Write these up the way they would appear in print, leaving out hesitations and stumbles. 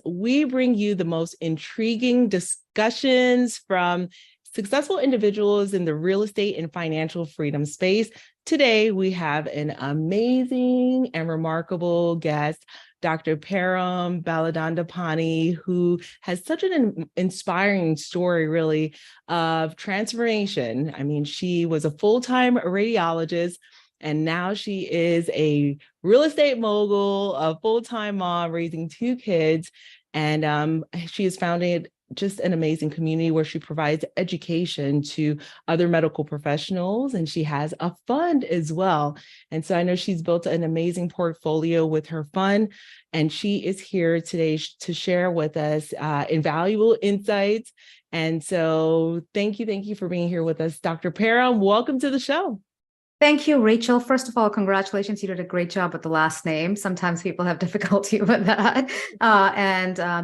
We bring you the most intriguing discussions from successful individuals in the real estate and financial freedom space. Today, we have an amazing and remarkable guest, Dr. Param Baladandapani, who has such an inspiring story, really, of transformation. I mean, she was a full-time radiologist, and now she is a real estate mogul, a full-time mom raising two kids. And she has founded just an amazing community where she provides education to other medical professionals, and she has a fund as well. And so I know she's built an amazing portfolio with her fund, and she is here today to share with us invaluable insights. And so thank you for being here with us, Dr. Param. Welcome to the show. Thank you, Rachel. First of all, congratulations. You did a great job with the last name. Sometimes people have difficulty with that.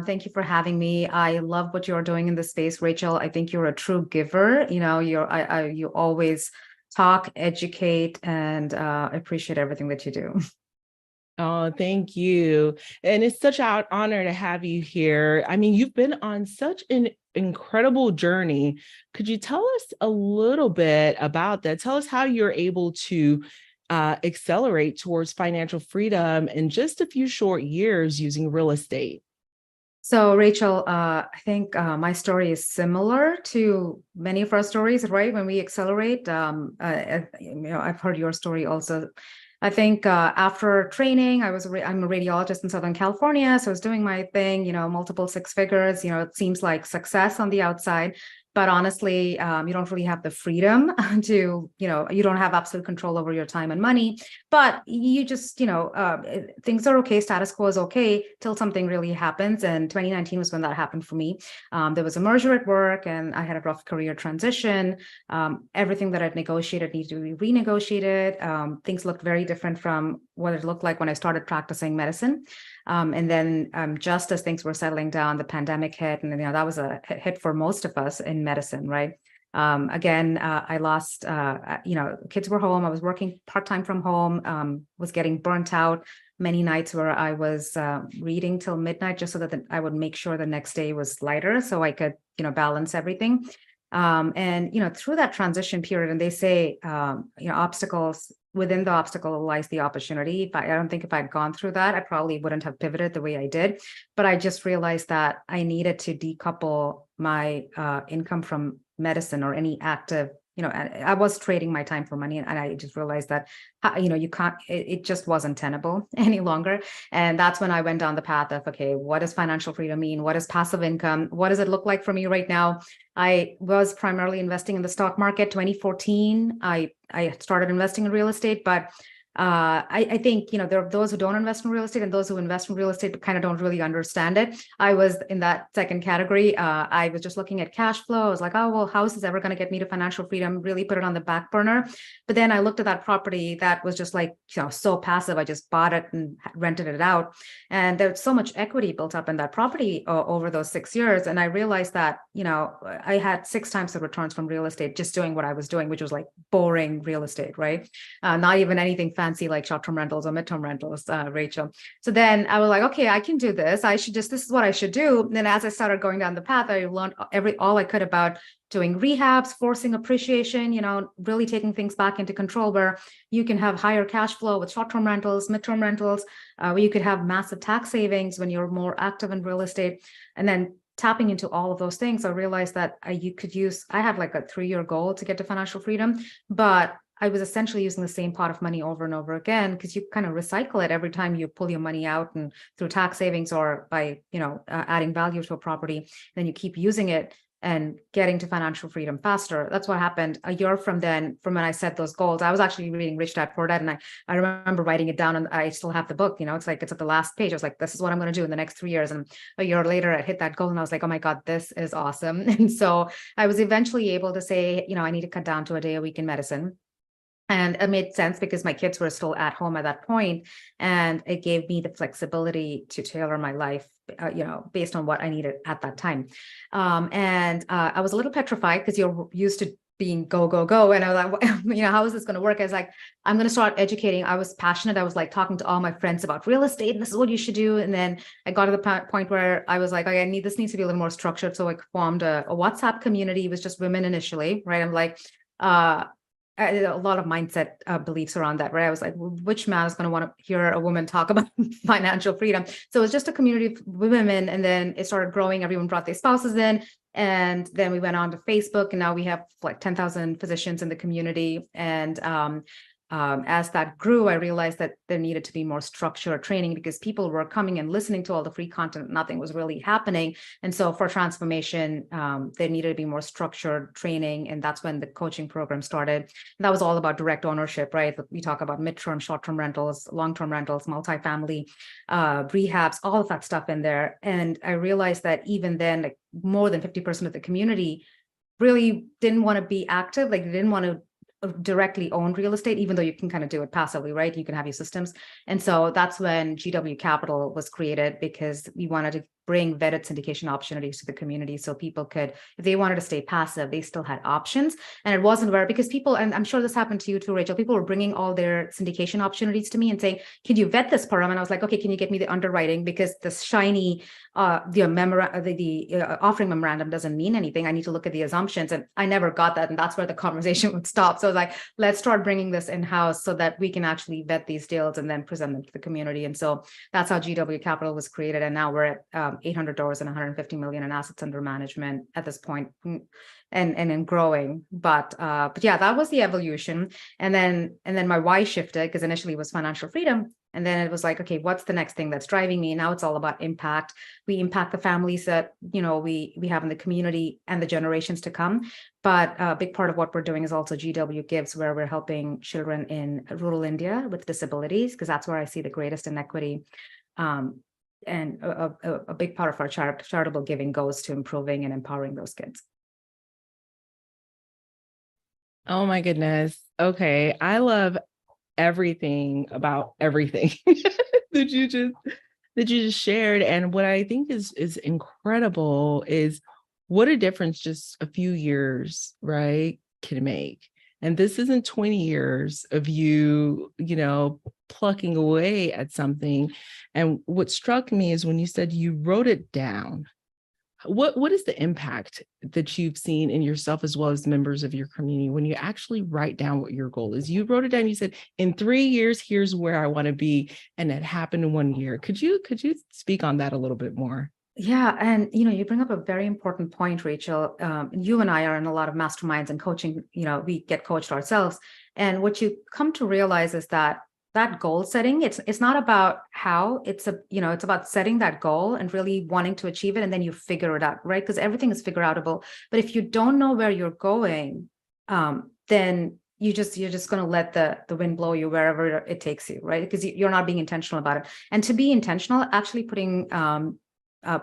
Thank you for having me. I love what you're doing in this space, Rachel. I think you're a true giver. You know, you always talk, educate, and appreciate everything that you do. Oh, thank you. And it's such an honor to have you here. I mean, you've been on such an incredible journey. Could you tell us a little bit about that? Tell us how you're able to accelerate towards financial freedom in just a few short years using real estate. So, Rachel, I think my story is similar to many of our stories, right? When we accelerate, I've heard your story also. I think after training, I'm a radiologist in Southern California, so I was doing my thing, multiple six figures. It seems like success on the outside, but honestly, you don't really have the freedom to, you don't have absolute control over your time and money, but you just, things are okay, status quo is okay till something really happens. And 2019 was when that happened for me. There was a merger at work and I had a rough career transition. Everything that I'd negotiated needed to be renegotiated. Things looked very different from what it looked like when I started practicing medicine. And then just as things were settling down, the pandemic hit, and that was a hit for most of us in medicine, right? I lost, kids were home. I was working part-time from home, was getting burnt out many nights where I was reading till midnight just so that I would make sure the next day was lighter so I could, balance everything. Through that transition period, and they say, obstacles, within the obstacle lies the opportunity. I don't think if I'd gone through that, I probably wouldn't have pivoted the way I did. But I just realized that I needed to decouple my income from medicine or any active, I was trading my time for money. And I just realized that, you can't, it just wasn't tenable any longer. And that's when I went down the path of, okay, what does financial freedom mean? What is passive income? What does it look like for me right now? I was primarily investing in the stock market. 2014, I started investing in real estate, but I think, there are those who don't invest in real estate and those who invest in real estate but kind of don't really understand it. I was in that second category. I was just looking at cash flow. I was like, oh, well, how is this ever going to get me to financial freedom? Really put it on the back burner. But then I looked at that property that was just like, so passive. I just bought it and rented it out. And there's so much equity built up in that property over those 6 years. And I realized that, I had 6 times the returns from real estate just doing what I was doing, which was like boring real estate, right? Not even anything fancy like short-term rentals or midterm rentals, Rachel. So then I was like, okay, I can do this. This is what I should do. And then as I started going down the path, I learned all I could about doing rehabs, forcing appreciation, really taking things back into control where you can have higher cash flow with short-term rentals, midterm rentals, where you could have massive tax savings when you're more active in real estate. And then tapping into all of those things, I realized that I had like a 3-year goal to get to financial freedom, but I was essentially using the same pot of money over and over again because you kind of recycle it every time you pull your money out and through tax savings or by, adding value to a property, then you keep using it and getting to financial freedom faster. That's what happened a year from when I set those goals. I was actually reading Rich Dad Poor Dad, and I remember writing it down, and I still have the book. It's like, it's at the last page. I was like, this is what I'm going to do in the next 3 years. And a year later, I hit that goal, and I was like, oh my God, this is awesome. And so I was eventually able to say, I need to cut down to a day a week in medicine. And it made sense because my kids were still at home at that point, and it gave me the flexibility to tailor my life, based on what I needed at that time. I was a little petrified because you're used to being go, go, go. And I was like, how is this going to work? I was like, I'm going to start educating. I was passionate. I was like talking to all my friends about real estate, and this is what you should do. And then I got to the point where I was like, okay, this needs to be a little more structured. So I formed a WhatsApp community. It was just women initially, right? I'm like, a lot of mindset beliefs around that, right? I was like, well, which man is going to want to hear a woman talk about financial freedom? So it was just a community of women, and then it started growing. Everyone brought their spouses in, and then we went on to Facebook, and now we have like 10,000 physicians in the community. And as that grew, I realized that there needed to be more structured training because people were coming and listening to all the free content. Nothing was really happening. And so for transformation, there needed to be more structured training. And that's when the coaching program started. And that was all about direct ownership, right? We talk about midterm, short-term rentals, long-term rentals, multifamily, rehabs, all of that stuff in there. And I realized that even then, like more than 50% of the community really didn't want to be active. Like they didn't want to directly own real estate, even though you can kind of do it passively, right? You can have your systems. And so that's when GW Capital was created, because we wanted to bring vetted syndication opportunities to the community so people could, if they wanted to stay passive, they still had options. And it wasn't where, because people, and I'm sure this happened to you too, Rachel, people were bringing all their syndication opportunities to me and saying, can you vet this, Param? And I was like, okay, can you get me the underwriting? Because the shiny, the offering memorandum doesn't mean anything. I need to look at the assumptions. And I never got that. And that's where the conversation would stop. So I was like, let's start bringing this in-house so that we can actually vet these deals and then present them to the community. And so that's how GW Capital was created. And now we're at $800 and 150 million in assets under management at this point, and growing. But yeah, that was the evolution. And then my why shifted, because initially it was financial freedom. And then it was like, okay, what's the next thing that's driving me? Now it's all about impact. We impact the families that, we have in the community and the generations to come. But a big part of what we're doing is also GW Gives, where we're helping children in rural India with disabilities, because that's where I see the greatest inequity. And a big part of our charitable giving goes to improving and empowering those kids. Oh my goodness. Okay. I love everything about everything that you just shared. And what I think is incredible is what a difference just a few years, right, can make. And this isn't 20 years of you plucking away at something. And what struck me is when you said you wrote it down. What is the impact that you've seen in yourself as well as members of your community when you actually write down what your goal is? You wrote it down. You said, in 3 years, here's where I want to be. And that happened in 1 year. Could you speak on that a little bit more? Yeah. And, you bring up a very important point, Rachel. You and I are in a lot of masterminds and coaching, we get coached ourselves. And what you come to realize is that goal setting, it's not about how, it's about setting that goal and really wanting to achieve it. And then you figure it out, right? Because everything is figure outable. But if you don't know where you're going, then you're just going to let the wind blow you wherever it takes you, right? Because you're not being intentional about it. And to be intentional, actually putting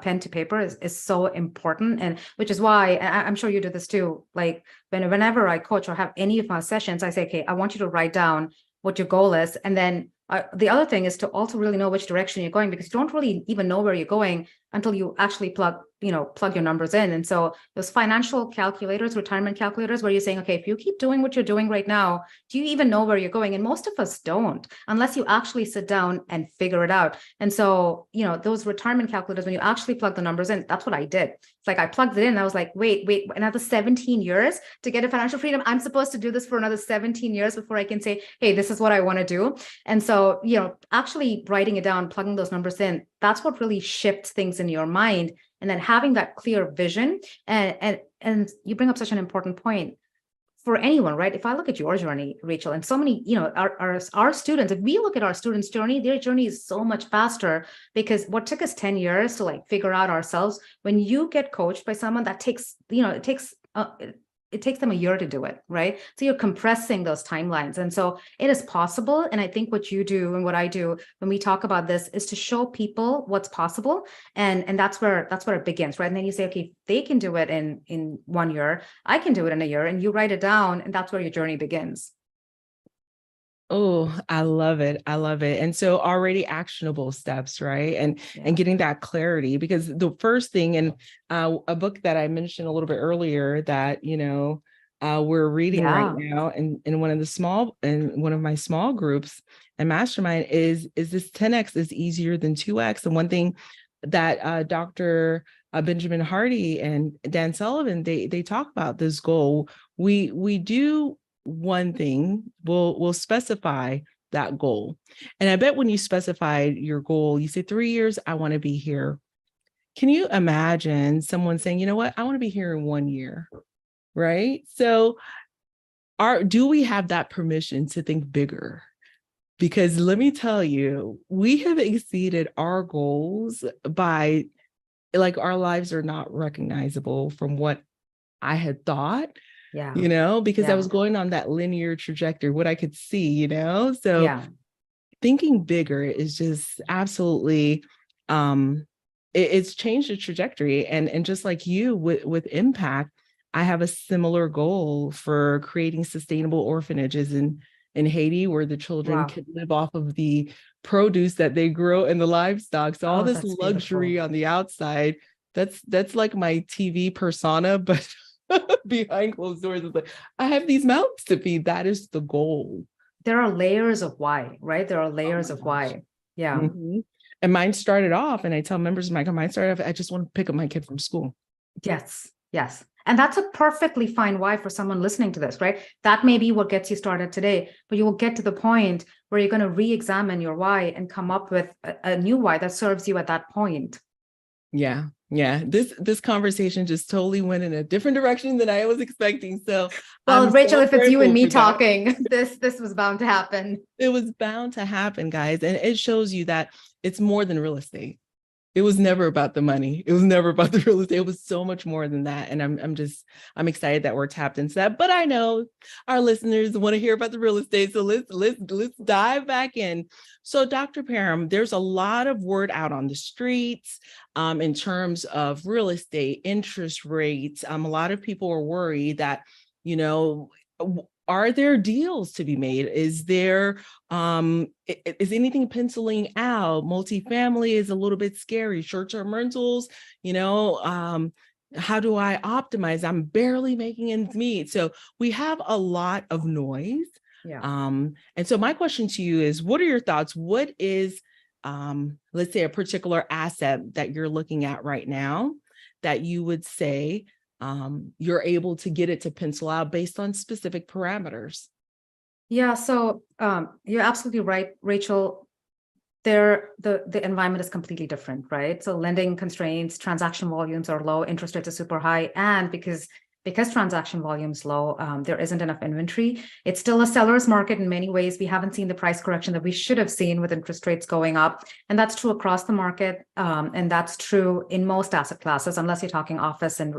pen to paper is so important. And which is why, and I'm sure you do this too, like whenever I coach or have any of my sessions, I say, okay, I want you to write down what your goal is. And then the other thing is to also really know which direction you're going, because you don't really even know where you're going until you actually plug your numbers in. And so those financial calculators, retirement calculators, where you're saying, okay, if you keep doing what you're doing right now, do you even know where you're going? And most of us don't, unless you actually sit down and figure it out. And so, those retirement calculators, when you actually plug the numbers in, that's what I did. It's like I plugged it in and I was like, wait, another 17 years to get a financial freedom. I'm supposed to do this for another 17 years before I can say, hey, this is what I want to do. And so, actually writing it down, plugging those numbers in, that's what really shifts things in your mind. And then having that clear vision, and you bring up such an important point for anyone, right? If I look at your journey, Rachel, and so many, our students, if we look at our students' journey, their journey is so much faster, because what took us 10 years to like figure out ourselves, when you get coached by someone, that takes, it takes them a year to do it, right? So you're compressing those timelines. And so it is possible. And I think what you do and what I do when we talk about this is to show people what's possible. And that's where it begins, right? And then you say, okay, if they can do it in 1 year, I can do it in a year, and you write it down, and that's where your journey begins. Oh, I love it. I love it. And so already actionable steps, right? And getting that clarity, because the first thing, and a book that I mentioned a little bit earlier that, We're reading right Yeah. now in one of my small groups and mastermind is this 10x is easier than 2x. And one thing that Dr. Benjamin Hardy and Dan Sullivan, they talk about this goal. We do one thing, we'll specify that goal. And I bet when you specify your goal, you say 3 years, I want to be here. Can you imagine someone saying, you know what, I want to be here in 1 year, right? So do we have that permission to think bigger? Because let me tell you, we have exceeded our goals by, like, our lives are not recognizable from what I had thought, Yeah. because I was Yeah. going on that linear trajectory, what I could see, so Yeah. thinking bigger is just absolutely, it's changed the trajectory. And just like you with impact, I have a similar goal for creating sustainable orphanages in Haiti, where the children Wow. could live off of the produce that they grow and the livestock. So all Oh, this that's luxury beautiful. on the outside, that's like my TV persona, but behind closed doors, it's like, I have these mouths to feed. That is the goal. There are layers of why, right? There are Oh layers my of gosh. why. Yeah. Mhm. And mine started off, and I tell members of my company, mine started off, I just want to pick up my kid from school. Yes. Yes. And that's a perfectly fine why for someone listening to this, right? That may be what gets you started today, but you will get to the point where you're going to re-examine your why and come up with a new why that serves you at that point. Yeah. Yeah. This conversation just totally went in a different direction than I was expecting. So Well, I'm Rachel, so if it's you and grateful me for that. talking, this was bound to happen. It was bound to happen, guys. And it shows you that it's more than real estate. It was never about the money. It was never about the real estate. It was so much more than that. And I'm excited that we're tapped into that. But I know our listeners want to hear about the real estate. So let's dive back in. So Dr. Param, there's a lot of word out on the streets in terms of real estate, interest rates. A lot of people are worried that, you know, are there deals to be made? Is there is anything penciling out? Multifamily is a little bit scary. Short-term rentals, how do I optimize? I'm barely making ends meet. So we have a lot of noise. Yeah. And so my question to you is, what are your thoughts? What is, let's say, a particular asset that you're looking at right now that you would say you're able to get it to pencil out based on specific parameters? Yeah, so you're absolutely right, Rachel. The environment is completely different, right? So lending constraints, transaction volumes are low, interest rates are super high, and because transaction volume's low, there isn't enough inventory. It's still a seller's market in many ways. We haven't seen the price correction that we should have seen with interest rates going up, and that's true across the market, and that's true in most asset classes, unless you're talking office and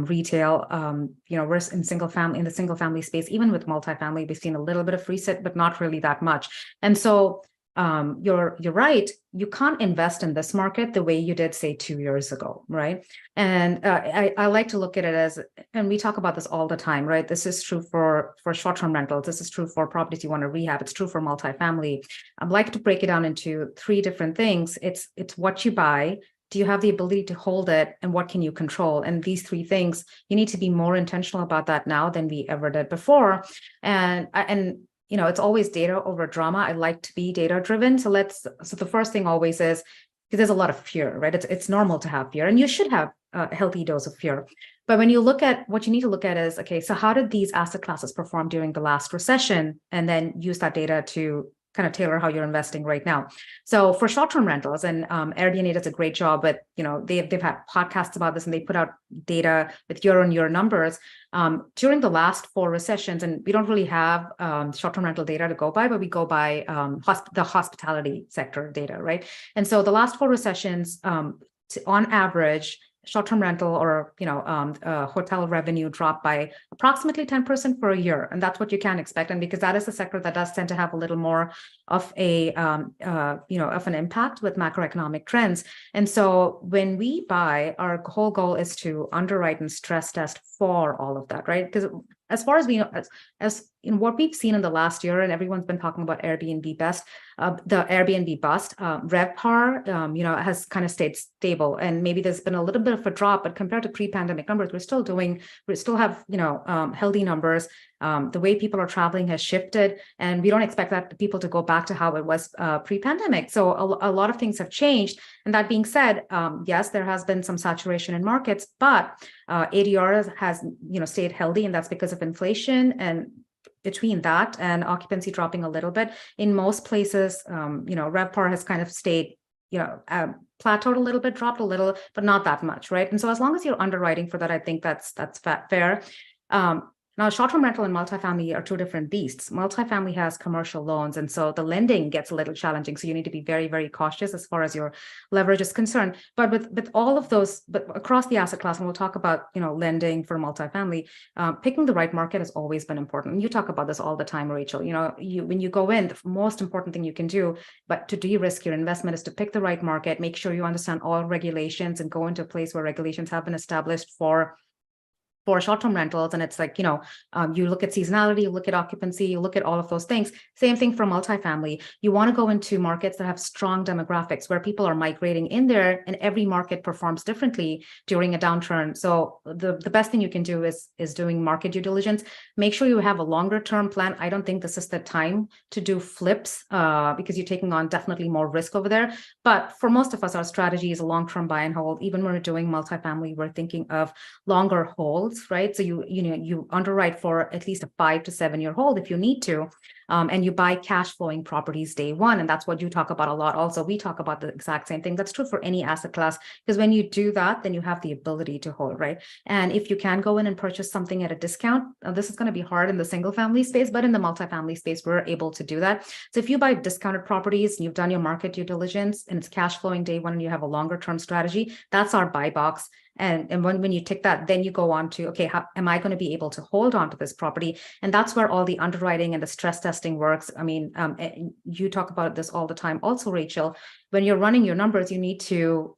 retail. We're in the single family space. Even with multifamily, we've seen a little bit of reset, but not really that much. And so you're right. You can't invest in this market the way you did, say, 2 years ago, right? And I like to look at it as, and we talk about this all the time, right? This is true for short-term rentals. This is true for properties you want to rehab. It's true for multifamily. I'd like to break it down into three different things. It's what you buy. Do you have the ability to hold it, and what can you control? And these three things, you need to be more intentional about that now than we ever did before. And it's always data over drama. I like to be data driven. So the first thing always is, because there's a lot of fear, right? It's normal to have fear, and you should have a healthy dose of fear. But when you look at what you need to look at is, okay, so how did these asset classes perform during the last recession? And then use that data to kind of tailor how you're investing right now. So for short-term rentals, and AirDNA does a great job, but they've had podcasts about this, and they put out data with year-on-year numbers during the last 4 recessions. And we don't really have short-term rental data to go by, but we go by the hospitality sector data, right? And so the last 4 recessions, on average, short-term rental or hotel revenue dropped by approximately 10% for a year, and that's what you can expect. And because that is a sector that does tend to have a little more of a of an impact with macroeconomic trends. And so when we buy, our whole goal is to underwrite and stress test for all of that, right? Because as far as we know, as in what we've seen in the last year, and everyone's been talking about Airbnb best, the Airbnb bust, RevPAR, has kind of stayed stable, and maybe there's been a little bit of a drop, but compared to pre-pandemic numbers, we still have, healthy numbers. The way people are traveling has shifted, and we don't expect that people to go back to how it was pre-pandemic. So a lot of things have changed. And that being said, yes, there has been some saturation in markets, but ADR has, stayed healthy, and that's because of inflation. And between that and occupancy dropping a little bit, in most places, RevPAR has kind of stayed, plateaued a little bit, dropped a little, but not that much, right? And so as long as you're underwriting for that, I think that's fair. Now, short-term rental and multifamily are two different beasts. Multifamily has commercial loans, and so the lending gets a little challenging. So you need to be very, very cautious as far as your leverage is concerned. But with all of those, but across the asset class, and we'll talk about lending for multifamily, picking the right market has always been important. And you talk about this all the time, Rachel. When you go in, the most important thing you can do, but to de-risk your investment, is to pick the right market, make sure you understand all regulations, and go into a place where regulations have been established for short-term rentals. And it's like, you look at seasonality, you look at occupancy, you look at all of those things. Same thing for multifamily. You want to go into markets that have strong demographics, where people are migrating in there, and every market performs differently during a downturn. So the best thing you can do is doing market due diligence. Make sure you have a longer term plan. I don't think this is the time to do flips because you're taking on definitely more risk over there. But for most of us, our strategy is a long-term buy and hold. Even when we're doing multifamily, we're thinking of longer holds, right? So you underwrite for at least a 5 to 7 year hold if you need to, and you buy cash flowing properties day one. And that's what you talk about a lot. Also, we talk about the exact same thing. That's true for any asset class, because when you do that, then you have the ability to hold, right? And if you can go in and purchase something at a discount, this is going to be hard in the single family space, but in the multifamily space, we're able to do that. So if you buy discounted properties and you've done your market due diligence and it's cash flowing day one and you have a longer term strategy, that's our buy box. And when you tick that, then you go on to, okay, how am I going to be able to hold on to this property? And that's where all the underwriting and the stress testing works. I mean, you talk about this all the time also, Rachel. When you're running your numbers, you need to,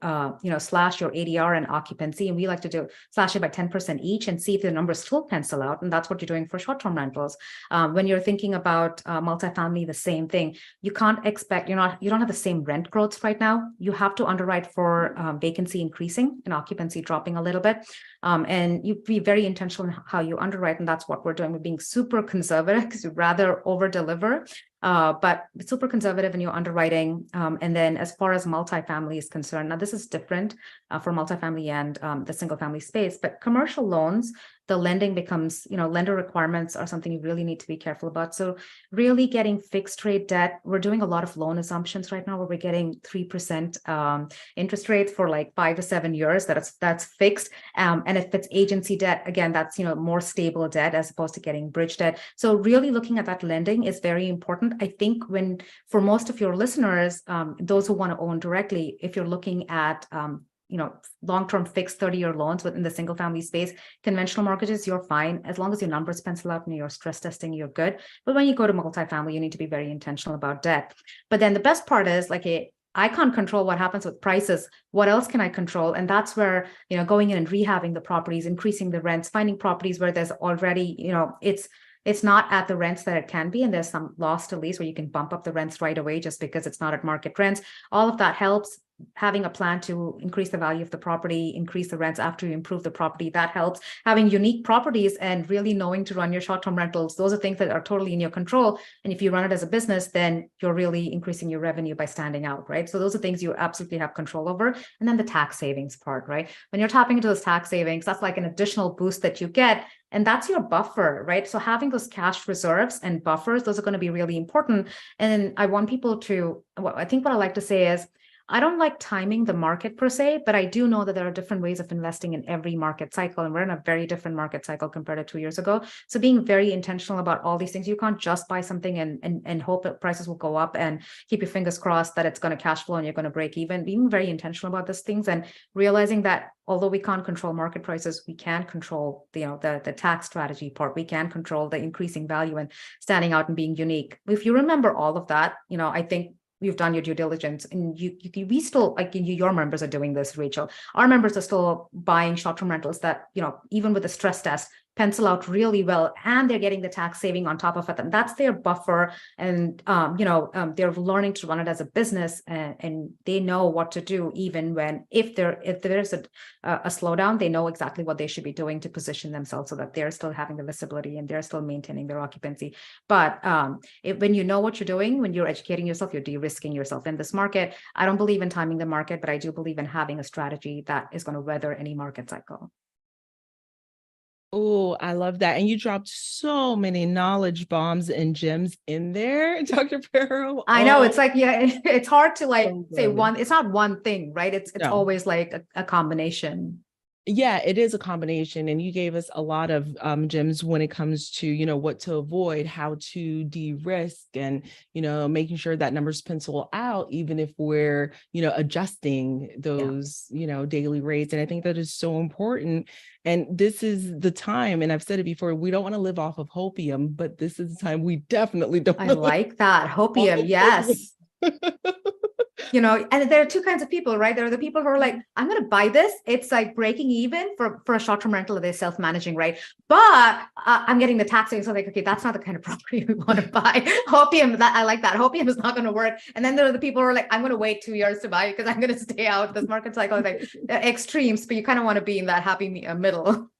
slash your ADR and occupancy. And we like to slash it by 10% each and see if the numbers still pencil out. And that's what you're doing for short-term rentals. When you're thinking about multifamily, the same thing. You can't expect, you don't have the same rent growth right now. You have to underwrite for vacancy increasing and occupancy dropping a little bit. And you be very intentional in how you underwrite. And that's what we're doing. We're being super conservative because we'd rather over deliver. But super conservative in your underwriting. And then as far as multifamily is concerned, now this is different for multifamily and the single family space, but commercial loans, the lending becomes, lender requirements are something you really need to be careful about. So really getting fixed rate debt, we're doing a lot of loan assumptions right now where we're getting 3% interest rates for like 5 to 7 years. That's fixed. And if it's agency debt, again, that's, more stable debt as opposed to getting bridge debt. So really looking at that lending is very important. I think for most of your listeners, those who want to own directly, if you're looking at, long-term fixed 30-year loans within the single family space, conventional mortgages, you're fine. As long as your numbers pencil out and you're stress testing, you're good. But when you go to multifamily, you need to be very intentional about debt. But then the best part is I can't control what happens with prices. What else can I control? And that's where, going in and rehabbing the properties, increasing the rents, finding properties where there's already, it's not at the rents that it can be. And there's some loss to lease where you can bump up the rents right away just because it's not at market rents. All of that helps. Having a plan to increase the value of the property, increase the rents after you improve the property, that helps. Having unique properties and really knowing to run your short-term rentals, those are things that are totally in your control. And if you run it as a business, then you're really increasing your revenue by standing out, right? So those are things you absolutely have control over. And then the tax savings part, right? When you're tapping into those tax savings, that's like an additional boost that you get. And that's your buffer, right? So having those cash reserves and buffers, those are going to be really important. And I want people to, I think what I like to say is, I don't like timing the market per se, but I do know that there are different ways of investing in every market cycle. And we're in a very different market cycle compared to 2 years ago. So being very intentional about all these things, you can't just buy something and hope that prices will go up and keep your fingers crossed that it's going to cash flow and you're going to break even. Being very intentional about these things and realizing that although we can't control market prices, we can control the tax strategy part. We can control the increasing value and standing out and being unique. If you remember all of that, I think you've done your due diligence, and we still, like your members are doing this, Rachel. Our members are still buying short-term rentals that, even with the stress test, pencil out really well, and they're getting the tax saving on top of it, and that's their buffer. And they're learning to run it as a business, and they know what to do, even when if there's a slowdown, they know exactly what they should be doing to position themselves so that they're still having the visibility and they're still maintaining their occupancy. But when you know what you're doing, when you're educating yourself, you're de-risking yourself in this market. I don't believe in timing the market, but I do believe in having a strategy that is going to weather any market cycle. Oh, I love that. And you dropped so many knowledge bombs and gems in there, Dr. Param. I know, it's like, yeah, it's hard to like So say good. one, it's not one thing, right? It's No. always like a combination. Yeah, it is a combination. And you gave us a lot of gems when it comes to, what to avoid, how to de-risk, and, making sure that numbers pencil out, even if we're, adjusting those, daily rates. And I think that is so important. And this is the time, and I've said it before, we don't want to live off of hopium, but this is the time we definitely don't I want to live like that. off Hopium, of yes. hopium. And there are two kinds of people, right? There are the people who are like, I'm going to buy this. It's like breaking even for a short-term rental that they're self-managing, right? But I'm getting the tax savings. So like, okay, that's not the kind of property we want to buy. Hopium, that I like that. Hopium is not going to work. And then there are the people who are like, I'm going to wait 2 years to buy because I'm going to stay out this market cycle. It's like extremes, but you kind of want to be in that happy middle.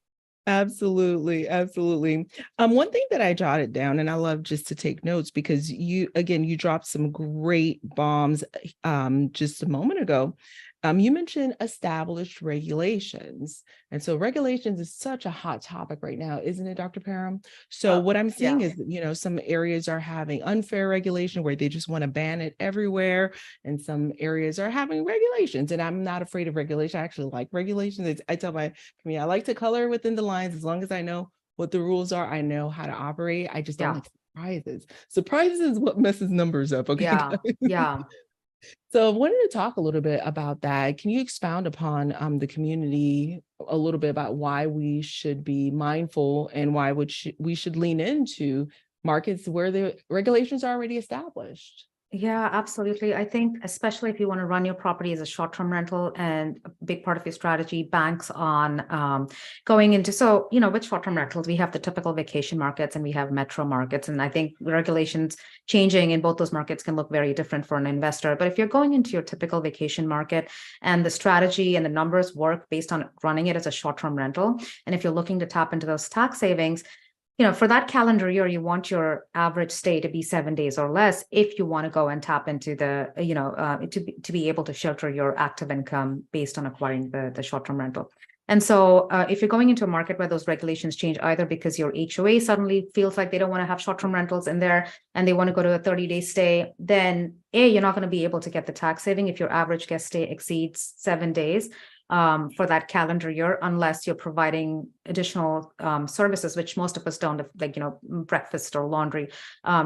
Absolutely, absolutely. One thing that I jotted down, and I love just to take notes because you dropped some great bombs just a moment ago. You mentioned established regulations. And so regulations is such a hot topic right now, isn't it, Dr. Param? So what I'm seeing is, some areas are having unfair regulation where they just want to ban it everywhere. And some areas are having regulations. And I'm not afraid of regulation. I actually like regulations. I tell my community, I like to color within the lines as long as I know what the rules are. I know how to operate. I just don't like surprises. Surprises is what messes numbers up. Okay. Yeah. So I wanted to talk a little bit about that. Can you expound upon the community a little bit about why we should be mindful and why we should lean into markets where the regulations are already established? Yeah, absolutely. I think especially if you want to run your property as a short-term rental, and a big part of your strategy banks on going into, with short-term rentals, we have the typical vacation markets and we have metro markets. And I think regulations changing in both those markets can look very different for an investor. But if you're going into your typical vacation market and the strategy and the numbers work based on running it as a short-term rental, and if you're looking to tap into those tax savings, for that calendar year, you want your average stay to be 7 days or less if you want to go and tap into the, to be able to shelter your active income based on acquiring the short-term rental. And so if you're going into a market where those regulations change, either because your HOA suddenly feels like they don't want to have short-term rentals in there and they want to go to a 30-day stay, then you're not going to be able to get the tax saving if your average guest stay exceeds 7 days. For that calendar year, unless you're providing additional services, which most of us don't, like breakfast or laundry.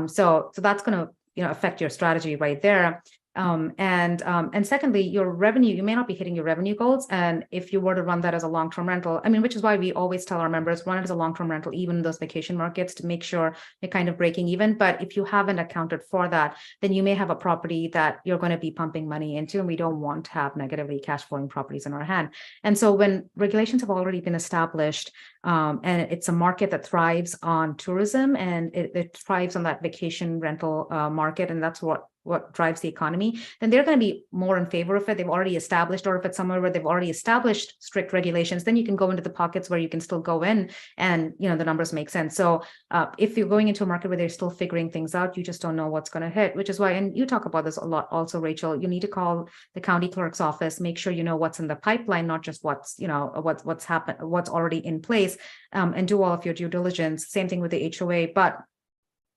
So that's going to affect your strategy right there. And secondly, your revenue, you may not be hitting your revenue goals. And if you were to run that as a long-term rental, which is why we always tell our members, run it as a long-term rental, even in those vacation markets, to make sure you're kind of breaking even. But if you haven't accounted for that, then you may have a property that you're going to be pumping money into, and we don't want to have negatively cash flowing properties in our hand. And so when regulations have already been established, and it's a market that thrives on tourism, and it thrives on that vacation rental market, and that's what drives the economy, then they're going to be more in favor of it. They've already established, or if it's somewhere where they've already established strict regulations, then you can go into the pockets where you can still go in and, the numbers make sense. So if you're going into a market where they're still figuring things out, you just don't know what's going to hit, which is why, and you talk about this a lot also, Rachel, you need to call the county clerk's office, make sure you know what's in the pipeline, not just what's, what's happened, what's already in place, and do all of your due diligence. Same thing with the HOA, but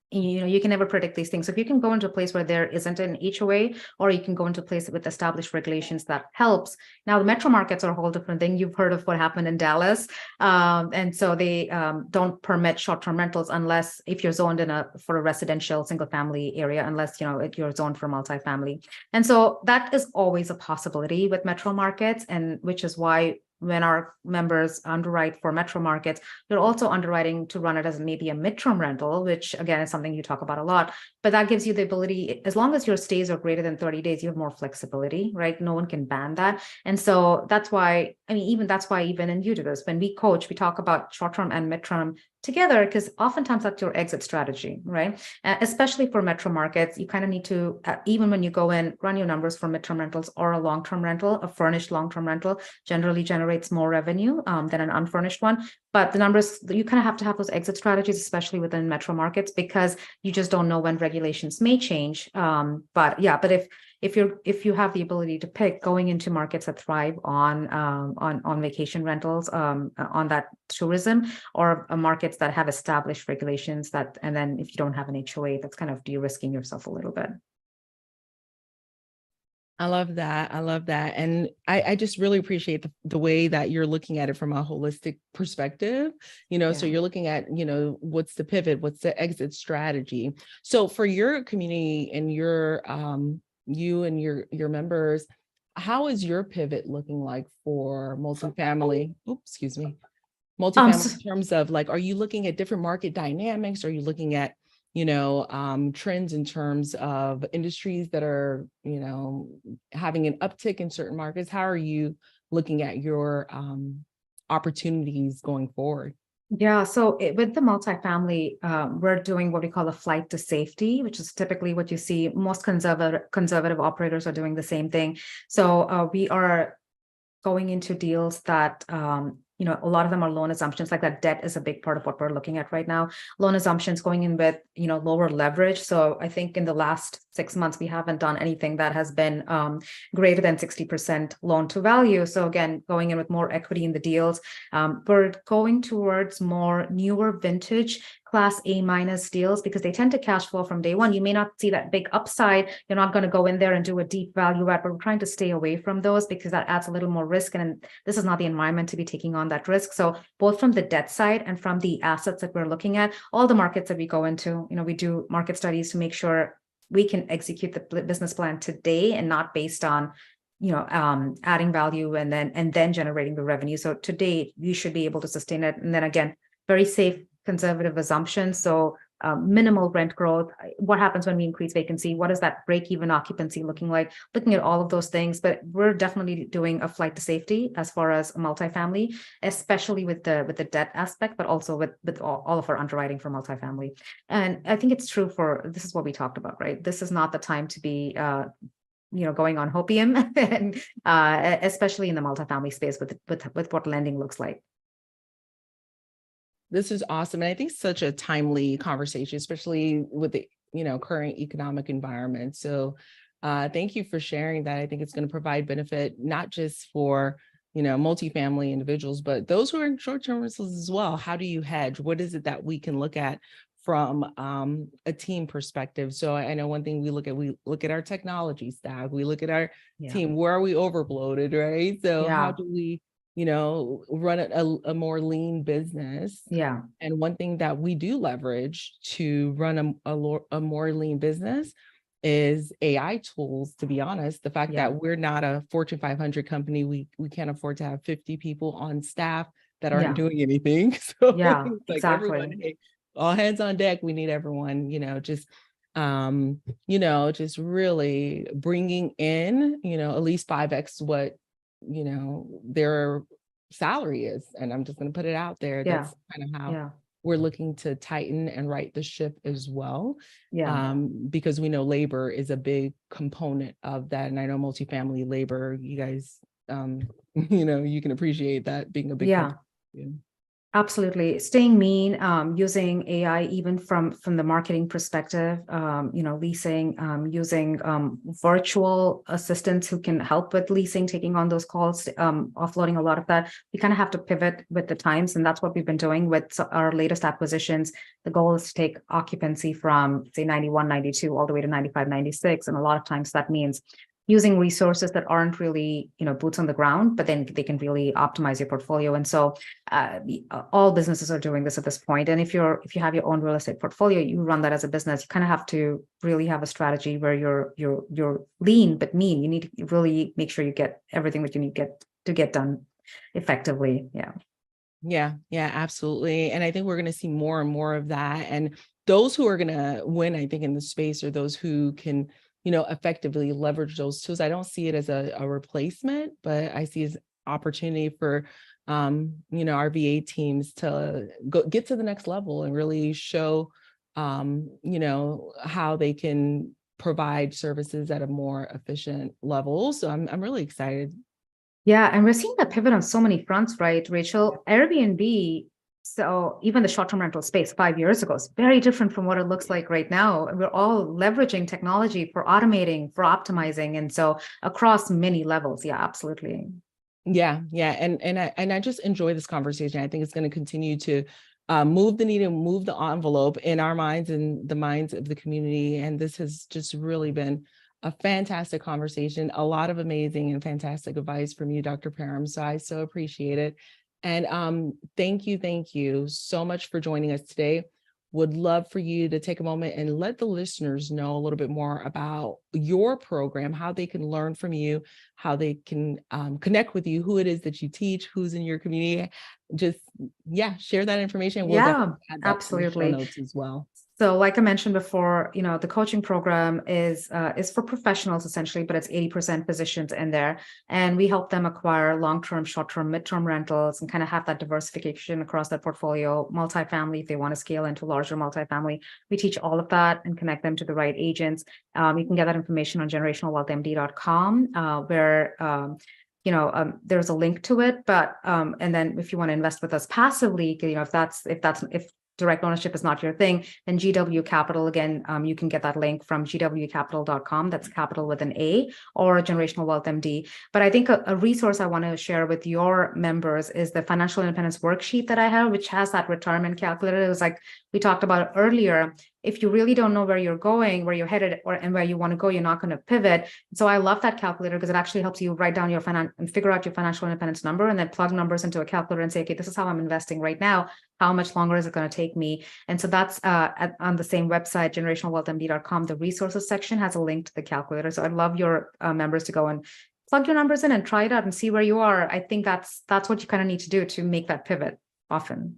you can never predict these things. So if you can go into a place where there isn't an HOA, or you can go into a place with established regulations, that helps. Now, the metro markets are a whole different thing. You've heard of what happened in Dallas. And so they don't permit short-term rentals unless if you're zoned for a residential single family area, unless, you're zoned for multifamily. And so that is always a possibility with metro markets, and which is why when our members underwrite for metro markets, they're also underwriting to run it as maybe a midterm rental, which again is something you talk about a lot. But that gives you the ability, as long as your stays are greater than 30 days, you have more flexibility, right? No one can ban that. And so that's why, even in you do this, when we coach, we talk about short-term and midterm together, because oftentimes that's your exit strategy, right? Especially for metro markets, you kind of need to, even when you go in, run your numbers for midterm rentals or a long-term rental, a furnished long-term rental generally generates more revenue than an unfurnished one. But the numbers, you kind of have to have those exit strategies, especially within metro markets, because you just don't know when regulations may change. But if you have the ability to pick going into markets that thrive on vacation rentals, on that tourism, or markets that have established regulations, and then if you don't have an HOA, that's kind of de-risking yourself a little bit. I love that. I love that. And I just really appreciate the way that you're looking at it from a holistic perspective, so you're looking at, what's the pivot, what's the exit strategy. So for your community and your, you and your members, how is your pivot looking like for multifamily? Multifamily in terms of like, are you looking at different market dynamics? Are you looking at trends in terms of industries that are, having an uptick in certain markets? How are you looking at your opportunities going forward? Yeah, so with the multifamily, we're doing what we call a flight to safety, which is typically what you see. Most conservative operators are doing the same thing. So we are going into deals that a lot of them are loan assumptions, like that debt is a big part of what we're looking at right now. Loan assumptions going in with, lower leverage. So I think in the last 6 months, we haven't done anything that has been greater than 60% loan to value. So again, going in with more equity in the deals. We're going towards more newer vintage class A minus deals, because they tend to cash flow from day one. You may not see that big upside. You're not going to go in there and do a deep value add, but we're trying to stay away from those because that adds a little more risk. And this is not the environment to be taking on that risk. So both from the debt side and from the assets that we're looking at, all the markets that we go into, we do market studies to make sure we can execute the business plan today and not based on adding value and then generating the revenue. So today we should be able to sustain it. And then again, very safe, conservative assumptions. So minimal rent growth. What happens when we increase vacancy? What is that break-even occupancy looking like? Looking at all of those things, but we're definitely doing a flight to safety as far as multifamily, especially with the debt aspect, but also with all of our underwriting for multifamily. And I think it's true this is what we talked about, right? This is not the time to be going on hopium, and especially in the multifamily space with what lending looks like. This is awesome. And I think such a timely conversation, especially with the, current economic environment. So thank you for sharing that. I think it's going to provide benefit, not just for, multifamily individuals, but those who are in short-term rentals as well. How do you hedge? What is it that we can look at from a team perspective? So I know one thing we look at our technology stack, we look at our team, where are we overbloated, right? So how do we run a more lean business? Yeah. And one thing that we do leverage to run a more lean business is AI tools. To be honest, the fact that we're not a Fortune 500 company, we can't afford to have 50 people on staff that aren't doing anything. So it's like everyone, hey, all hands on deck. We need everyone, just really bringing in, at least 5x what their salary is. And I'm just going to put it out there. That's kind of how we're looking to tighten and right the ship as well. Because we know labor is a big component of that. And I know multifamily labor, you guys, you can appreciate that being a big component. Absolutely. Staying mean, using AI, even from the marketing perspective, leasing, using virtual assistants who can help with leasing, taking on those calls, offloading a lot of that. We kind of have to pivot with the times. And that's what we've been doing with our latest acquisitions. The goal is to take occupancy from, say, 91, 92, all the way to 95, 96. And a lot of times that means using resources that aren't really, boots on the ground, but then they can really optimize your portfolio. And so all businesses are doing this at this point. And if you have your own real estate portfolio, you run that as a business, you kind of have to really have a strategy where you're lean but mean. You need to really make sure you get everything that you need to get done effectively. Yeah, absolutely. And I think we're going to see more and more of that. And those who are going to win, I think, in the space are those who can, effectively leverage those tools. I don't see it as a replacement, but I see it as opportunity for, our VA teams to get to the next level and really show, how they can provide services at a more efficient level. So I'm really excited. Yeah, and we're seeing that pivot on so many fronts, right, Rachel? Airbnb, so even the short-term rental space 5 years ago is very different from what it looks like right now. And we're all leveraging technology for automating, for optimizing, and so across many levels. Yeah, absolutely. Yeah, and I just enjoy this conversation. I think it's going to continue to move the needle, move the envelope in our minds and the minds of the community. And this has just really been a fantastic conversation. A lot of amazing and fantastic advice from you, Dr. Param. So I so appreciate it. And thank you so much for joining us today. Would love for you to take a moment and let the listeners know a little bit more about your program, how they can learn from you, how they can connect with you, who it is that you teach, who's in your community. Just, share that information. We'll Yeah, definitely add that to the show absolutely. notes as well. So, like I mentioned before, the coaching program is for professionals essentially, but it's 80% physicians in there, and we help them acquire long-term, short-term, mid-term rentals, and kind of have that diversification across that portfolio. Multifamily, if they want to scale into larger multifamily, we teach all of that and connect them to the right agents. You can get that information on generationalwealthmd.com, where there's a link to it, but and then if you want to invest with us passively, if direct ownership is not your thing, then GW Capital, again, you can get that link from gwcapital.com. That's capital with an A, or Generational Wealth MD. But I think a resource I want to share with your members is the financial independence worksheet that I have, which has that retirement calculator. It was like we talked about earlier. If you really don't know where you're going, where you're headed, and where you want to go, you're not going to pivot. So I love that calculator because it actually helps you write down your and figure out your financial independence number, and then plug numbers into a calculator and say, okay, this is how I'm investing right now. How much longer is it going to take me? And so that's on the same website, generationalwealthmd.com. The resources section has a link to the calculator. So I'd love your members to go and plug your numbers in and try it out and see where you are. I think that's what you kind of need to do to make that pivot often.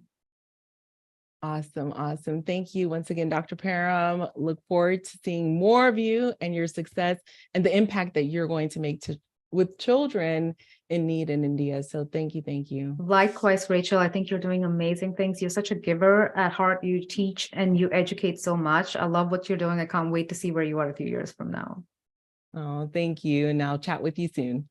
Awesome. Thank you once again, Dr. Param. Look forward to seeing more of you and your success and the impact that you're going to make with children in need in India. So thank you. Likewise, Rachel, I think you're doing amazing things. You're such a giver at heart. You teach and you educate so much. I love what you're doing. I can't wait to see where you are a few years from now. Oh, thank you. And I'll chat with you soon.